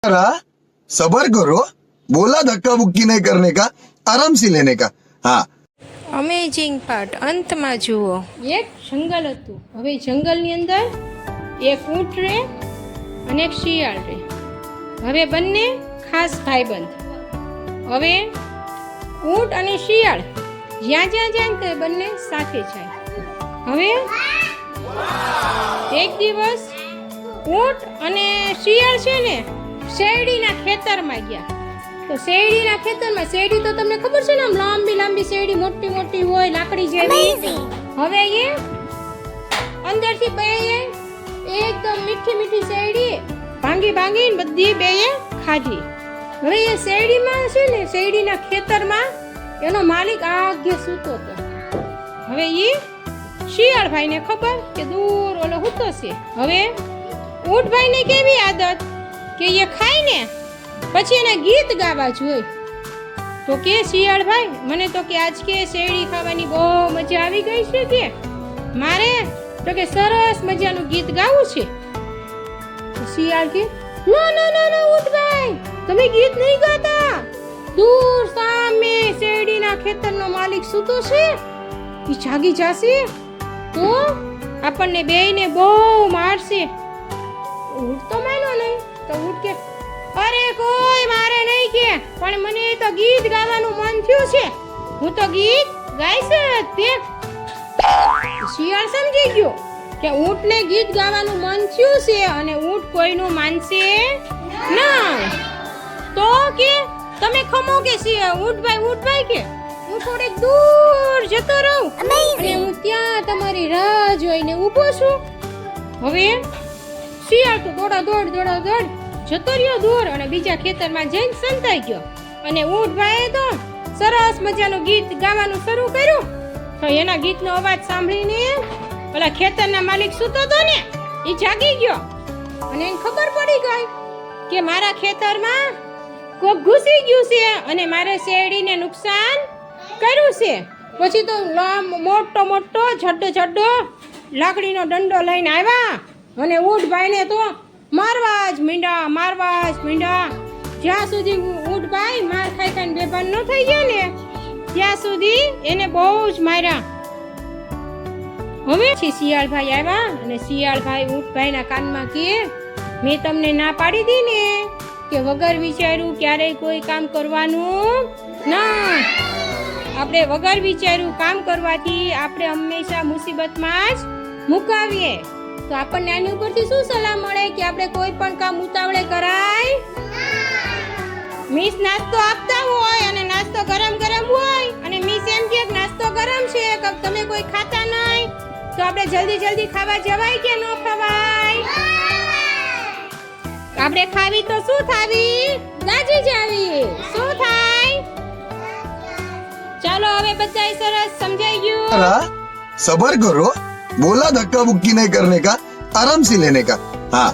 जरा सबर करो, बोला धक्का बुक्की नहीं करने का, आराम से लेने का। हाँ, અમેઝિંગ પાર્ટ અંતમાં જુઓ. એક જંગલ હતું. હવે જંગલની અંદર એક ઊંટ રહે અને એક શિયાળ રહે. હવે બંને ખાસ ભાઈબંધ. હવે ઊંટ અને શિયાળ જ્યાં જ્યાં જાય તે બંને સાથે જાય. હવે એક દિવસ ઊંટ અને શિયાળ છે ને શેરડીના ખેતરમાં ગયા. તો શેરડીના ખેતરમાં, શેરડી તો તમને ખબર છે ને, આમ લાંબી લાંબી શેરડી, મોટી મોટી હોય, લાકડી જેવી. હવે એ અંદરથી બેયે એકદમ મીઠી મીઠી શેરડી ભાંગી ભાંગીને બધી બેયે ખાધી. હવે એ શેરડીમાં છે ને, શેરડીના ખેતરમાં એનો માલિક આગે સૂતો હતો. હવે એ શિયાળ ભાઈને ખબર કે દૂર ઓલો સૂતો છે. હવે ઊંટ ભાઈને કેવી આદત કે એ ખાઈને પછી એને ગીત ગાવા જોઈએ. તો કે શિયાળ ભાઈ, મને તો કે આજ કે શેરડી ખાવાની બહુ મજા આવી ગઈ છે, કે મારે તો કે સરસ મજાનું ગીત ગાવું છે. શિયાળ કે ના ના ના ના ઊંટ ભાઈ, તમે ગીત નહીં ગાતા. દૂર સામે શેરડીના ખેતરનો માલિક સૂતો છે, એ જાગી જશે તો આપણને બેયને બહુ મારશે. ઊંટ તો માનો નહીં. તો ઊંટ કે અરે કોઈ મારે નહીં કે, પણ મને તો ગીત ગાવાનું મન થયું છે, હું તો ગીત ગાઈશ તે. શિયાળ સમજી ગયો કે ઊંટને ગીત ગાવાનું મન થયું છે અને ઊંટ કોઈનું માનશે નહીં. તો કે તમે ખમો કે ઊંટ ભાઈ કે હું થોડીક દૂર જતો રહું અને હું ત્યાં તમારી રાહ જોઈને ઊભો છું. હવે શિયાળ તો દોડ જતો રહ્યો દૂર અને બીજા ખેતરમાં જઈને સંતાઈ ગયો. અને ઊંટ ભાઈએ તો સરસ મજાનું ગીત ગાવાનું શરૂ કર્યું. તો એના ગીતનો અવાજ સાંભળીને ઓલા ખેતરના માલિક સૂતો હતો ને, એ જાગી ગયો અને એને ખબર પડી ગઈ કે મારા ખેતરમાં કોક ઘૂસી ગયું છે અને મારે શેરડીને નુકસાન કર્યું છે. પછી તો મોટો જડ્ડો લાકડીનો દંડો લઈને આવ્યા અને ઊંટ ભાઈને તો મારવા જ મીંડા. જ્યાં સુધી ઊંટ ભાઈ માર ખાઈને બેભાન ન થઈ ગયા ને ત્યાં સુધી એને બહુ જ માર્યા. હવે શિયાળ ભાઈ આવ્યા અને શિયાળ ભાઈ ઊંટ ભાઈના કાનમાં કહે, મેં તમને ના પાડી દી ને કે વગર વિચાર્યું ક્યારેય કોઈ કામ કરવાનું ના. આપણે વગર વિચાર્યું કામ કરવાથી આપણે હંમેશા મુસીબતમાં જ મુકાવીએ. તો આપણને આની ઉપરથી શું સલાહ મળે કે આપણે કોઈ પણ કામ ઉતાવળે કરાય. મિસ નાસ્તો આપતા હોય અને નાસ્તો ગરમ હોય અને મિસ એમ કે નાસ્તો ગરમ છે, તમે કોઈ ખાતા નહીં, તો આપણે જલ્દી ખાવા જવાય કે ન ખવાય? આપણે ખાવી તો શું થાવી? ગાજી જાવી. શું થાય? ચાલો હવે બધાય સરસ સમજાઈ ગયું. जरा सबर करो, बोला धक्का बुक्की नहीं करने का, आराम से लेने का। हाँ,